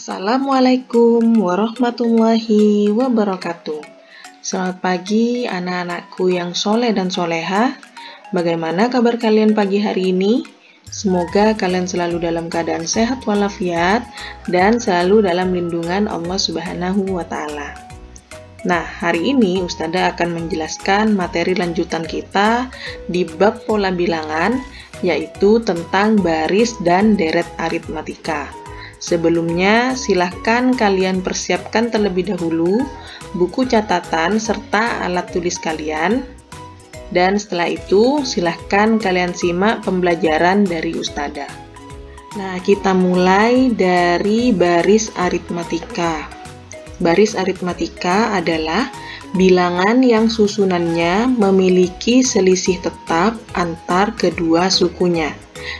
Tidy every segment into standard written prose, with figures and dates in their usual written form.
Assalamualaikum warahmatullahi wabarakatuh. Selamat pagi anak-anakku yang soleh dan soleha. Bagaimana kabar kalian pagi hari ini? Semoga kalian selalu dalam keadaan sehat walafiat dan selalu dalam lindungan Allah Subhanahu wa Ta'ala. Nah, hari ini Ustazah akan menjelaskan materi lanjutan kita di bab pola bilangan, yaitu tentang baris dan deret aritmatika. Sebelumnya, silahkan kalian persiapkan terlebih dahulu buku catatan serta alat tulis kalian. Dan setelah itu, silahkan kalian simak pembelajaran dari Ustazah. Nah, kita mulai dari baris aritmatika. Baris aritmatika adalah bilangan yang susunannya memiliki selisih tetap antar kedua sukunya.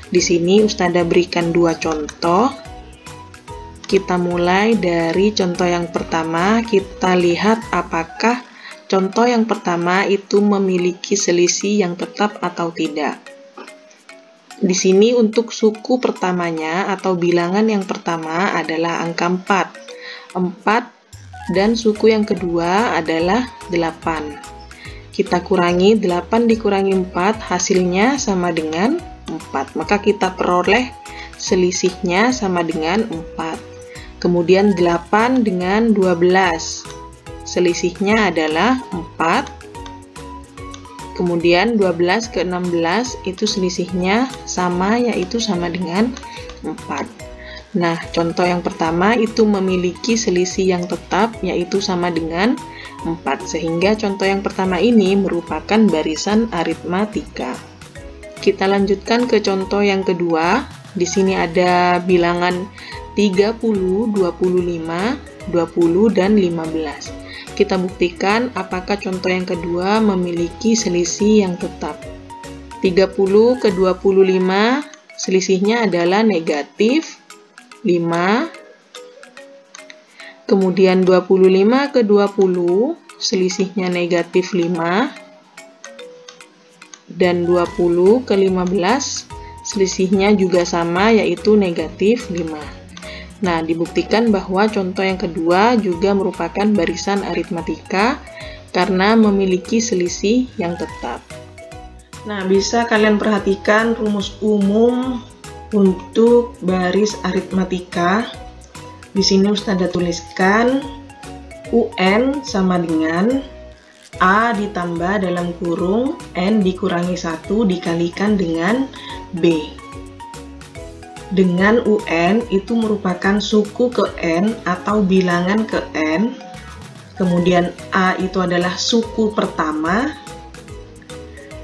Di sini Ustazah berikan dua contoh. Kita mulai dari contoh yang pertama, kita lihat apakah contoh yang pertama itu memiliki selisih yang tetap atau tidak. Di sini untuk suku pertamanya atau bilangan yang pertama adalah angka 4. 4 dan suku yang kedua adalah 8. Kita kurangi 8 dikurangi 4, hasilnya sama dengan 4. Maka kita peroleh selisihnya sama dengan 4. Kemudian 8 dengan 12. Selisihnya adalah 4. Kemudian 12 ke 16 itu selisihnya sama, yaitu sama dengan 4. Nah, contoh yang pertama itu memiliki selisih yang tetap, yaitu sama dengan 4. Sehingga contoh yang pertama ini merupakan barisan aritmatika. Kita lanjutkan ke contoh yang kedua. Di sini ada bilangan 30, 25, 20, dan 15. Kita buktikan apakah contoh yang kedua memiliki selisih yang tetap. 30 ke 25, selisihnya adalah negatif 5. Kemudian 25 ke 20, selisihnya negatif 5. Dan 20 ke 15, selisihnya juga sama, yaitu negatif 5. Nah, dibuktikan bahwa contoh yang kedua juga merupakan barisan aritmatika karena memiliki selisih yang tetap. Nah, bisa kalian perhatikan rumus umum untuk baris aritmatika. Di sini Ustazah tuliskan UN sama dengan A ditambah dalam kurung N dikurangi 1 dikalikan dengan B. Dengan UN itu merupakan suku ke N atau bilangan ke N. Kemudian A itu adalah suku pertama.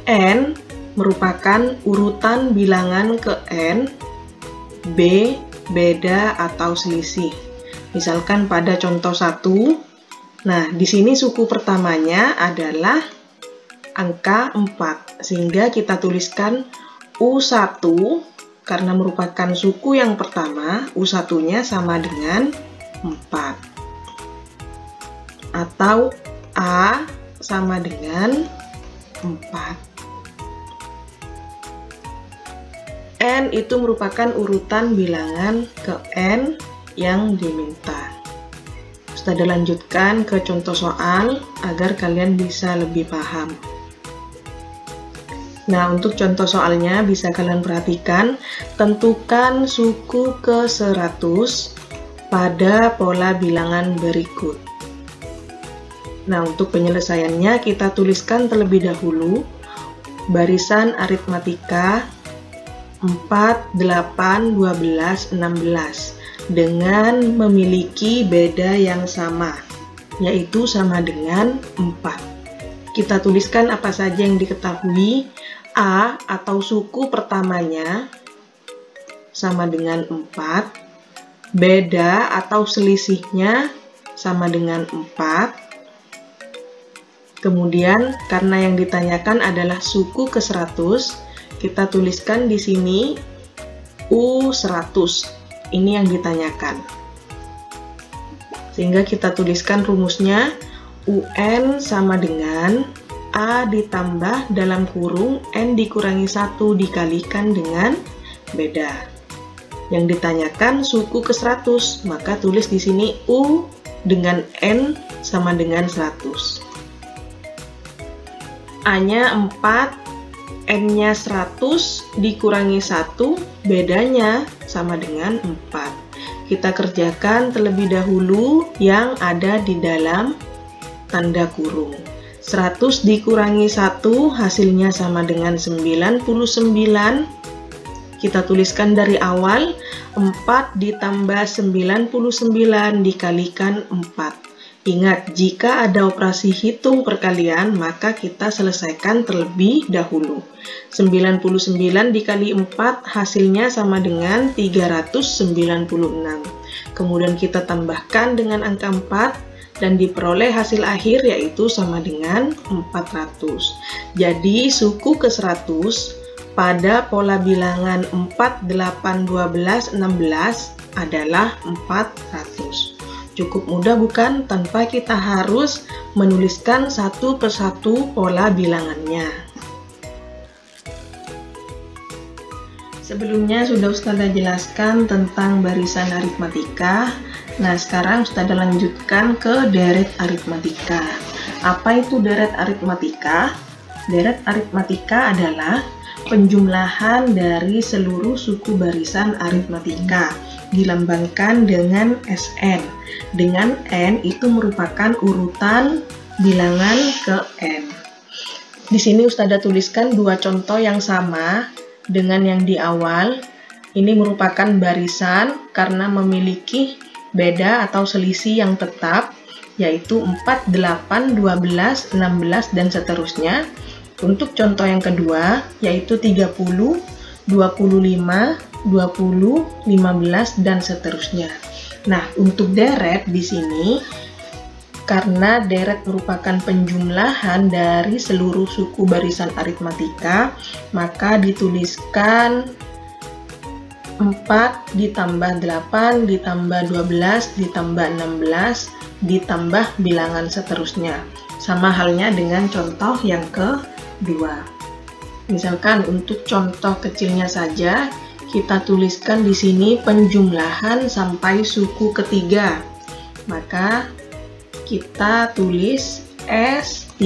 N merupakan urutan bilangan ke N. B beda atau selisih. Misalkan pada contoh 1. Nah, di sini suku pertamanya adalah angka 4. Sehingga kita tuliskan U1 karena merupakan suku yang pertama, U1-nya sama dengan 4. Atau A sama dengan 4. N itu merupakan urutan bilangan ke N yang diminta. Ustazah lanjutkan ke contoh soal agar kalian bisa lebih paham. Nah, untuk contoh soalnya bisa kalian perhatikan, tentukan suku ke 100 pada pola bilangan berikut. Nah, untuk penyelesaiannya kita tuliskan terlebih dahulu barisan aritmatika 4, 8, 12, 16 dengan memiliki beda yang sama, yaitu sama dengan 4. Kita tuliskan apa saja yang diketahui. A atau suku pertamanya sama dengan 4. Beda atau selisihnya sama dengan 4. Kemudian karena yang ditanyakan adalah suku ke 100, kita tuliskan di sini U100. Ini yang ditanyakan. Sehingga kita tuliskan rumusnya UN sama dengan A ditambah dalam kurung N dikurangi 1 dikalikan dengan beda. Yang ditanyakan suku ke 100, maka tulis di sini U dengan N sama dengan 100. A-nya 4, N-nya 100 dikurangi 1, bedanya sama dengan 4. Kita kerjakan terlebih dahulu yang ada di dalam tanda kurung. 100 dikurangi 1 hasilnya sama dengan 99. Kita tuliskan dari awal, 4 ditambah 99 dikalikan 4. Ingat, jika ada operasi hitung perkalian, maka kita selesaikan terlebih dahulu. 99 dikali 4 hasilnya sama dengan 396. Kemudian kita tambahkan dengan angka 4 dan diperoleh hasil akhir yaitu sama dengan 400. Jadi suku ke 100 pada pola bilangan 4, 8, 12, 16 adalah 400. Cukup mudah bukan? Tanpa kita harus menuliskan satu persatu pola bilangannya. Sebelumnya sudah Ustazah jelaskan tentang barisan aritmatika. Nah, sekarang Ustazah lanjutkan ke deret aritmatika. Apa itu deret aritmatika? Deret aritmatika adalah penjumlahan dari seluruh suku barisan aritmatika, dilambangkan dengan SN. Dengan N itu merupakan urutan bilangan ke N. Di sini Ustazah tuliskan dua contoh yang sama dengan yang di awal. Ini merupakan barisan karena memiliki beda atau selisih yang tetap, yaitu 4, 8, 12, 16, dan seterusnya. Untuk contoh yang kedua, yaitu 30, 25, 20, 15, dan seterusnya. Nah, untuk deret di sini, karena deret merupakan penjumlahan dari seluruh suku barisan aritmatika, maka dituliskan 4 ditambah 8 ditambah 12 ditambah 16 ditambah bilangan seterusnya. Sama halnya dengan contoh yang kedua. Misalkan untuk contoh kecilnya saja, kita tuliskan di sini penjumlahan sampai suku ketiga. Maka kita tulis S3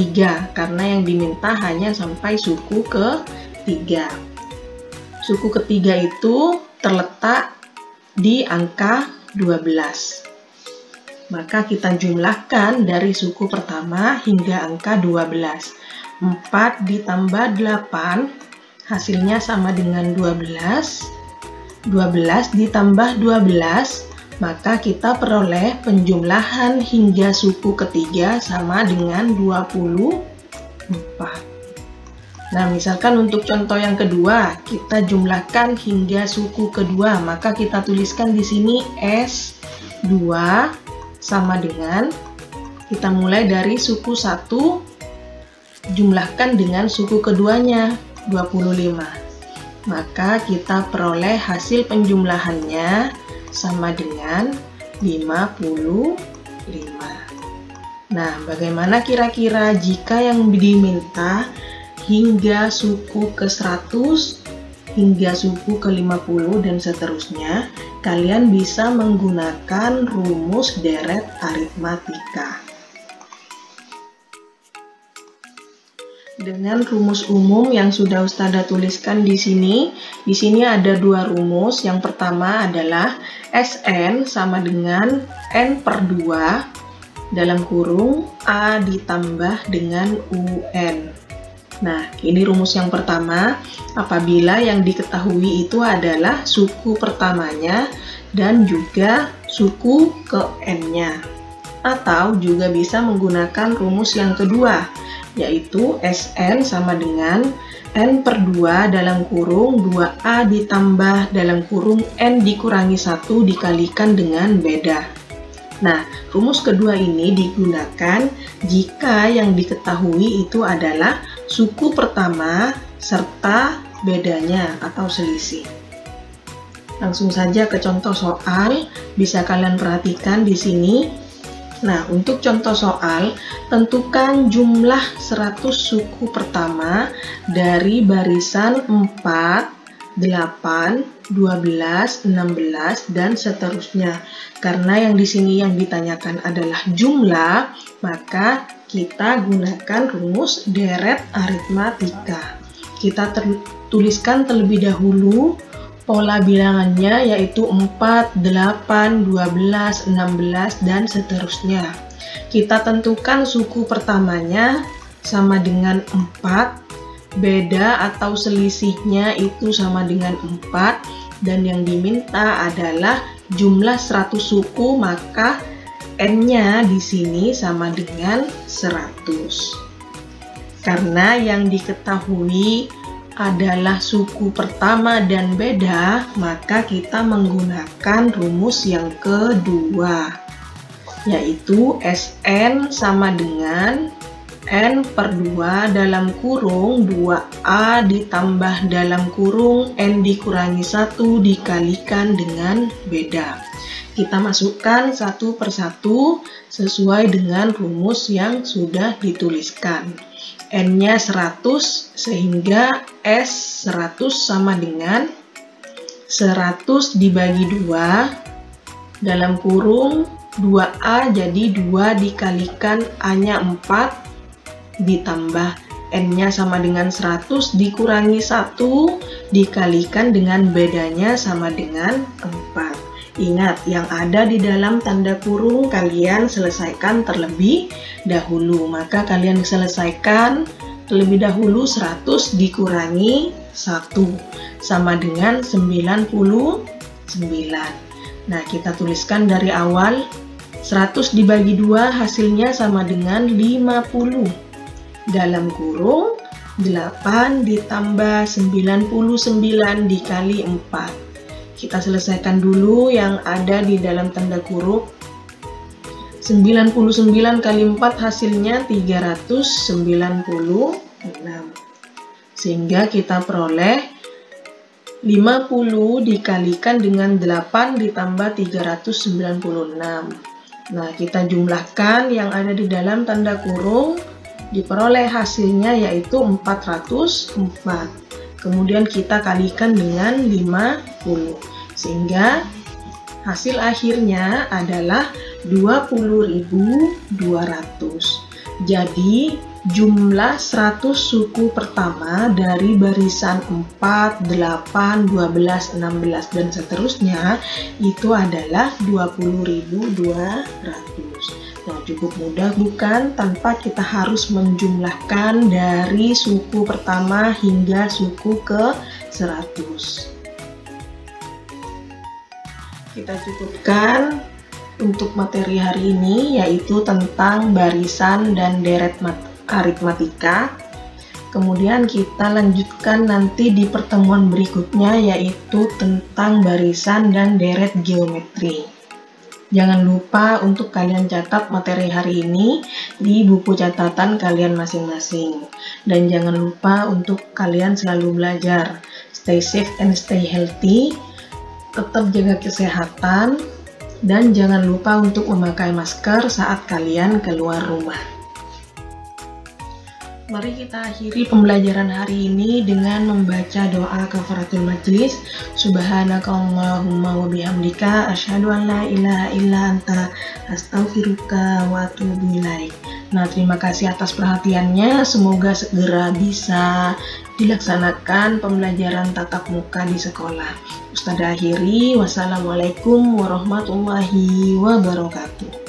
karena yang diminta hanya sampai suku ketiga. Suku ketiga itu terletak di angka 12. Maka kita jumlahkan dari suku pertama hingga angka 12. 4 ditambah 8 hasilnya sama dengan 12. 12 ditambah 12, maka kita peroleh penjumlahan hingga suku ketiga sama dengan 24. Nah, misalkan untuk contoh yang kedua, kita jumlahkan hingga suku kedua, maka kita tuliskan di sini S2 sama dengan, kita mulai dari suku 1, jumlahkan dengan suku keduanya, 25. Maka kita peroleh hasil penjumlahannya sama dengan 55. Nah, bagaimana kira-kira jika yang diminta hingga suku ke 100, hingga suku ke 50, dan seterusnya? Kalian bisa menggunakan rumus deret aritmatika. Dengan rumus umum yang sudah Ustazah tuliskan di sini ada dua rumus. Yang pertama adalah SN sama dengan N per 2 dalam kurung A ditambah dengan UN. Nah, ini rumus yang pertama apabila yang diketahui itu adalah suku pertamanya dan juga suku ke N-nya. Atau juga bisa menggunakan rumus yang kedua, yaitu SN sama dengan N per 2 dalam kurung 2A ditambah dalam kurung N dikurangi 1 dikalikan dengan beda. Nah, rumus kedua ini digunakan jika yang diketahui itu adalah suku pertama serta bedanya atau selisih. Langsung saja ke contoh soal, bisa kalian perhatikan di sini. Nah, untuk contoh soal, tentukan jumlah 100 suku pertama dari barisan 4, 8, 12, 16, dan seterusnya. Karena yang di sini yang ditanyakan adalah jumlah, maka kita gunakan rumus deret aritmatika. Kita tuliskan terlebih dahulu pola bilangannya, yaitu 4, 8, 12, 16, dan seterusnya. Kita tentukan suku pertamanya sama dengan 4, beda atau selisihnya itu sama dengan 4, dan yang diminta adalah jumlah 100 suku, maka N-nya di sini sama dengan 100. Karena yang diketahui adalah suku pertama dan beda, maka kita menggunakan rumus yang kedua, yaitu Sn sama dengan N per 2 dalam kurung 2A ditambah dalam kurung N dikurangi 1 dikalikan dengan beda. Kita masukkan satu persatu sesuai dengan rumus yang sudah dituliskan. N-nya 100 sehingga S 100 sama dengan 100 dibagi 2 dalam kurung 2A jadi 2 dikalikan A-nya 4 ditambah N-nya sama dengan 100 dikurangi 1 dikalikan dengan bedanya sama dengan 4. Ingat, yang ada di dalam tanda kurung kalian selesaikan terlebih dahulu. Maka kalian selesaikan terlebih dahulu 100 dikurangi 1 sama dengan 99. Nah, kita tuliskan dari awal 100 dibagi 2 hasilnya sama dengan 50. Dalam kurung 8 ditambah 99 dikali 4. Kita selesaikan dulu yang ada di dalam tanda kurung. 99 kali 4 hasilnya 396. Sehingga kita peroleh 50 dikalikan dengan 8 ditambah 396. Nah, kita jumlahkan yang ada di dalam tanda kurung. Diperoleh hasilnya yaitu 404. Kemudian kita kalikan dengan 50. Sehingga hasil akhirnya adalah 20.200. Jadi jumlah 100 suku pertama dari barisan 4, 8, 12, 16, dan seterusnya itu adalah 20.200. Nah, cukup mudah bukan? Tanpa kita harus menjumlahkan dari suku pertama hingga suku ke 100. Kita cukupkan untuk materi hari ini, yaitu tentang barisan dan deret aritmatika. Kemudian kita lanjutkan nanti di pertemuan berikutnya, yaitu tentang barisan dan deret geometri. Jangan lupa untuk kalian catat materi hari ini di buku catatan kalian masing-masing. Dan jangan lupa untuk kalian selalu belajar. Stay safe and stay healthy. Tetap jaga kesehatan. Dan jangan lupa untuk memakai masker saat kalian keluar rumah. Mari kita akhiri pembelajaran hari ini dengan membaca doa kafaratul majlis. Subhanakallahumma wa bihamdika asyhadu an la ilaha illa anta astaghfiruka wa atubu ilaik. Nah, terima kasih atas perhatiannya. Semoga segera bisa dilaksanakan pembelajaran tatap muka di sekolah. Ustadzah akhiri, wassalamualaikum warahmatullahi wabarakatuh.